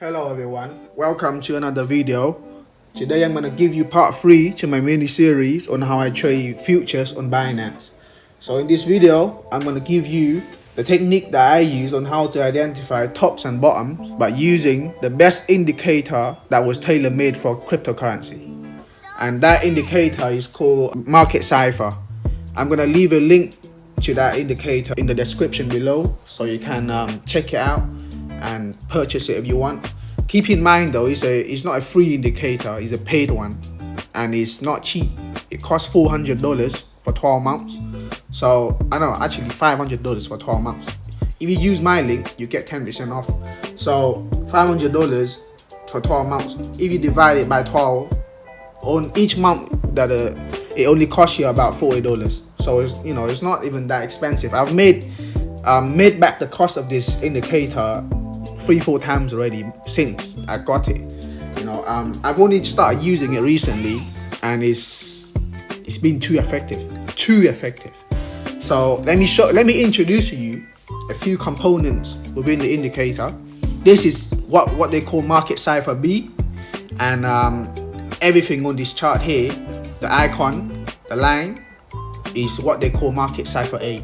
Hello everyone, welcome to another video. Today I'm going to give you part 3 to my mini series on how I trade futures on Binance. So in this video, I'm going to give you the technique that I use on how to identify tops and bottoms by using the best indicator that was tailor-made for cryptocurrency. And that indicator is called MarketCipher. I'm going to leave a link to that indicator in the description below so you can check it out and purchase it if you want. Keep in mind though, it's not a free indicator, it's a paid one, and it's not cheap. It costs $400 for 12 months. So I know, actually $500 for 12 months. If you use my link, you get 10% off. So $500 for 12 months. If you divide it by 12, on each month that it only costs you about $40. So it's not even that expensive. I've made back the cost of this indicator 3-4 times already since I got it. I've only started using it recently, and it's been too effective. So let me introduce to you a few components within the indicator. This is what they call MarketCipher B, and everything on this chart here, the icon, the line, is what they call MarketCipher A,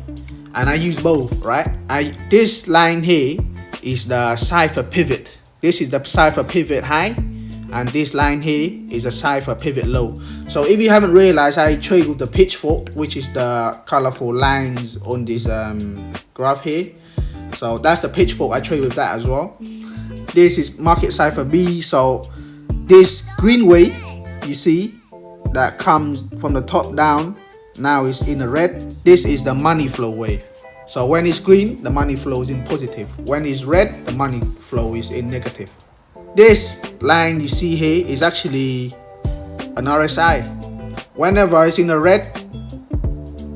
and I use both, right? This line here is the cipher pivot. This is the cipher pivot high, and this line here is a cipher pivot low. So if you haven't realized, I trade with the pitchfork, which is the colorful lines on this graph here. So that's the pitchfork. I trade with that as well. This is MarketCipher B. So this green wave you see that comes from the top down now is in the red. This is the money flow wave. So when it's green, the money flow is in positive. When it's red, the money flow is in negative. This line you see here is actually an RSI. Whenever it's in the red,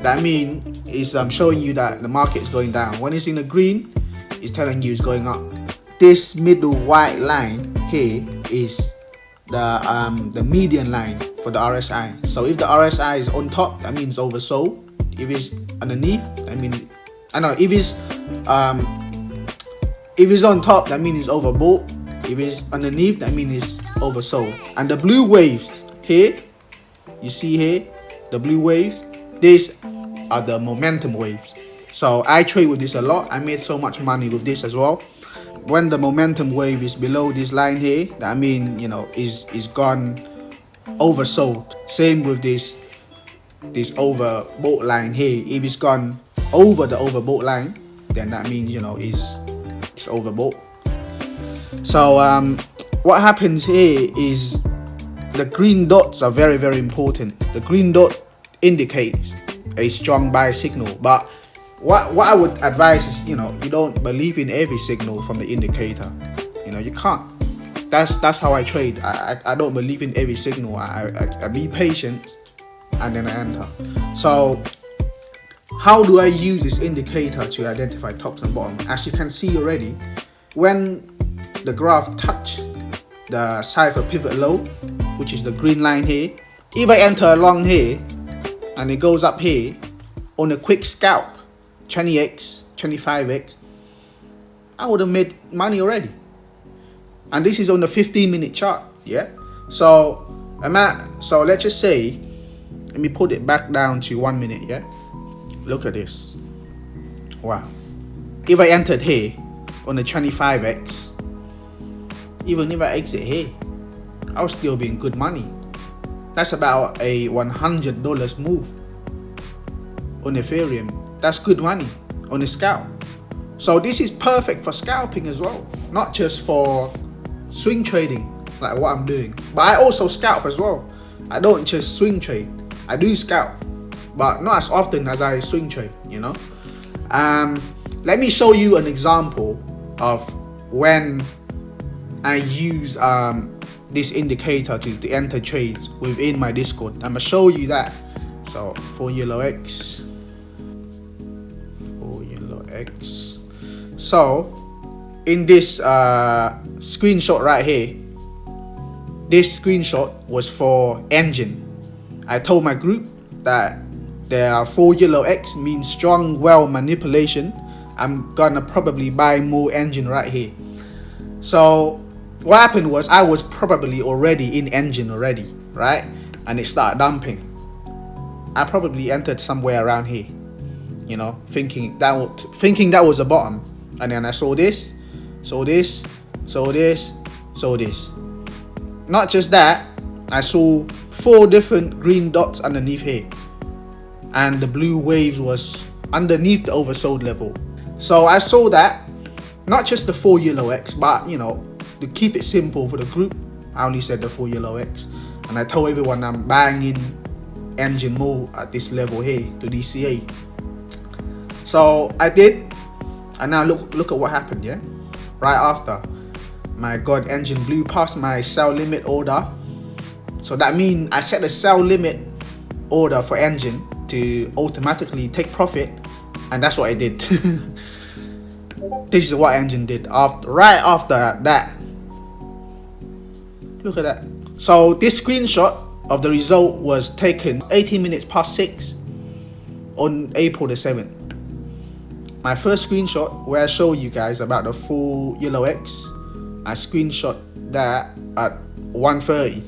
that means it's showing you that the market is going down. When it's in the green, it's telling you it's going up. This middle white line here is the median line for the RSI. So if the RSI is on top, that means oversold. If it's underneath, if it's on top, that means it's overbought. If it's underneath, that means it's oversold. And the blue waves here, you see here, the blue waves, these are the momentum waves. So I trade with this a lot. I made so much money with this as well. When the momentum wave is below this line here, that means is gone oversold. Same with this overbought line here. If it's gone over the overbought line, then that means it's overbought. So what happens here is the green dots are very, very important. The green dot indicates a strong buy signal, but what I would advise is you don't believe in every signal from the indicator. You can't. That's how I trade. I don't believe in every signal. I be patient and then I enter. So how do I use this indicator to identify tops and bottoms? As you can see already, when the graph touch the cipher pivot low, which is the green line here, if I enter along here and it goes up here on a quick scalp, 20x, 25x, I would have made money already. And this is on the 15-minute chart, yeah? So let's just say, let me put it back down to 1 minute, yeah? Look at this. Wow. If I entered here on the 25x, even if I exit here, I'll still be in good money. That's about a $100 move on Ethereum. That's good money on a scalp. So this is perfect for scalping as well, not just for swing trading like what I'm doing, but I also scalp as well. I don't just swing trade, I do scalp, but not as often as I swing trade. Let me show you an example of when I use this indicator to enter trades within my Discord. I'm gonna show you that. So for yellow X. So in this screenshot right here, this screenshot was for engine. I told my group that there are 4 yellow X means strong well manipulation. I'm gonna probably buy more engine right here. So what happened was I was probably already in engine already, right? And it started dumping. I probably entered somewhere around here, you know, thinking that was the bottom. And then I saw this, saw this, saw this, saw this. Not just that, I saw 4 different green dots underneath here, and the blue waves was underneath the oversold level. So I saw that, not just the 4 yellow X, but you know, to keep it simple for the group, I only said the 4 yellow X, and I told everyone I'm buying in engine more at this level here to DCA. So I did, and now look at what happened. Yeah, right after, my god, engine blew past my sell limit order. So that means I set a sell limit order for engine to automatically take profit, and that's what I did. This is what engine did right after that. Look at that. So this screenshot of the result was taken 18 minutes past 6 on April the 7th. My first screenshot where I show you guys about the 4 yellow X, I screenshot that at 1:30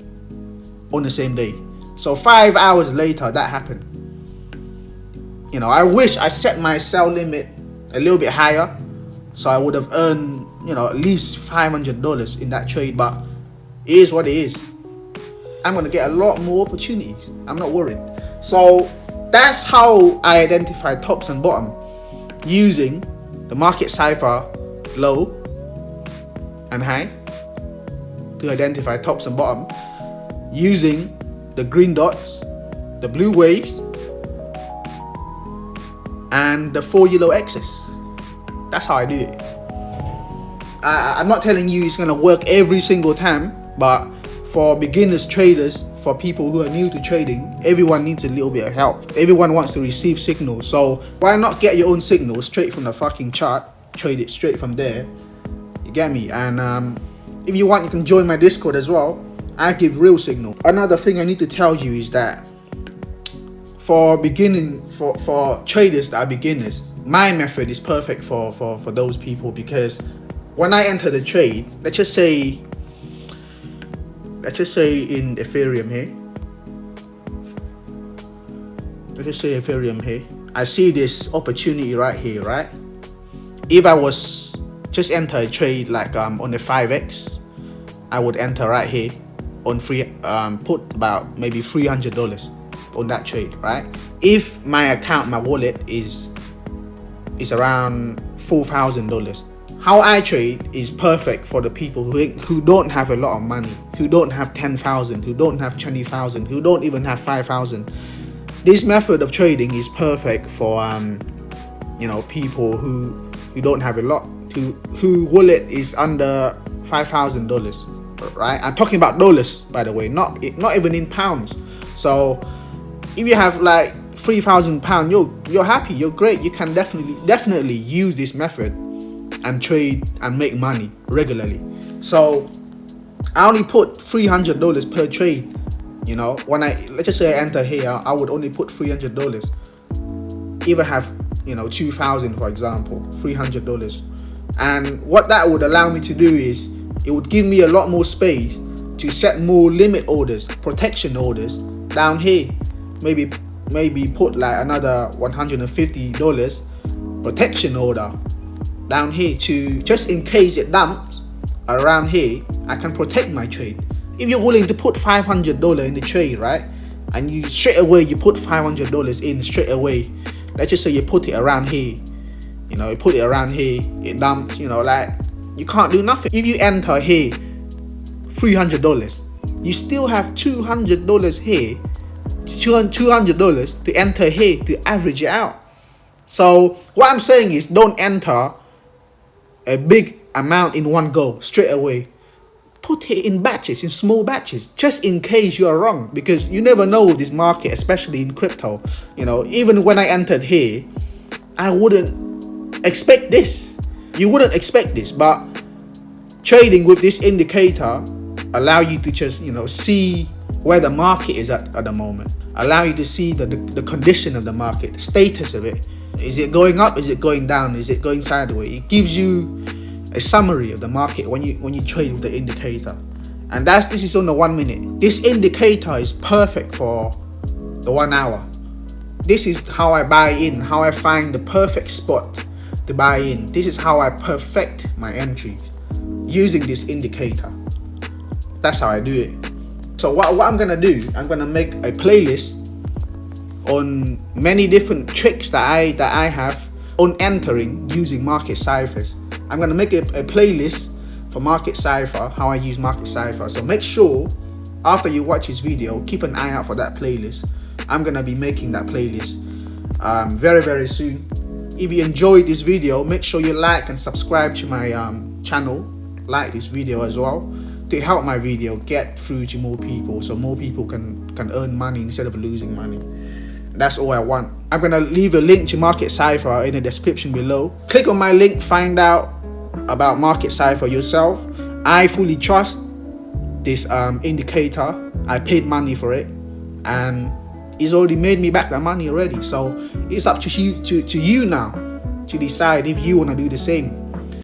on the same day. So 5 hours later that happened. You know, I wish I set my sell limit a little bit higher, so I would have earned, you know, at least $500 in that trade, but it is what it is. I'm gonna get a lot more opportunities. I'm not worried. So that's how I identify tops and bottom, using the MarketCipher low and high to identify tops and bottom, using the green dots, the blue waves, and the 4 yellow X's. That's how I do it. I'm not telling you it's gonna work every single time, but for beginners, traders, for people who are new to trading, everyone needs a little bit of help. Everyone wants to receive signals, so why not get your own signal straight from the fucking chart, trade it straight from there, you get me? And if you want, you can join my Discord as well. I give real signal. Another thing I need to tell you is that for traders that are beginners, my method is perfect for those people, because when I enter the trade, let's just say in Ethereum here, I see this opportunity right here, right? If I was just enter a trade like on the 5x, I would enter right here on put about maybe $300 on that trade, right? If my account, my wallet is around $4,000, how I trade is perfect for the people who don't have a lot of money, who don't have 10,000, who don't have 20,000, who don't even have 5,000. This method of trading is perfect for you know, people who don't have a lot, who wallet is under $5,000, right? I'm talking about dollars, by the way, not even in pounds. So if you have like £3,000, you're happy, you're great. You can definitely use this method and trade and make money regularly. So I only put $300 per trade. You know, when let's just say I enter here, I would only put $300. If I have, you know, 2,000 for example, $300. And what that would allow me to do is, it would give me a lot more space to set more limit orders, protection orders down here. Maybe put like another $150 protection order down here, to just in case it dumps around here, I can protect my trade. If you're willing to put $500 in the trade, right, and you straight away you put $500 in straight away, let's just say you put it around here, you know, you put it around here, it dumps, you know, like you can't do nothing. If you enter here $300, you still have $200 here, $200 to enter here to average it out. So what I'm saying is, don't enter a big amount in one go straight away. Put it in batches, in small batches, just in case you are wrong, because you never know with this market, especially in crypto. You know, even when I entered here, I wouldn't expect this. You wouldn't expect this, but trading with this indicator allow you to just, you know, see where the market is at the moment, allow you to see the condition of the market, the status of it. Is it going up? Is it going down? Is it going sideways? It gives you a summary of the market when you trade with the indicator. And this is on the 1 minute. This indicator is perfect for the 1 hour. This is how I buy in, how I find the perfect spot to buy in. This is how I perfect my entries using this indicator. That's how I do it. So what I'm gonna do, I'm gonna make a playlist on many different tricks that I have on entering using MarketCiphers. I'm gonna make a playlist for MarketCipher, how I use MarketCipher. So make sure after you watch this video, keep an eye out for that playlist. I'm gonna be making that playlist very soon. If you enjoyed this video, make sure you like and subscribe to my channel. Like this video as well to help my video get through to more people, so more people can earn money instead of losing money. That's all I want. I'm gonna leave a link to MarketCipher in the description below. Click on my link, find out about MarketCipher yourself. I fully trust this indicator. I paid money for it, and it's already made me back that money already. So it's up to you now to decide if you want to do the same.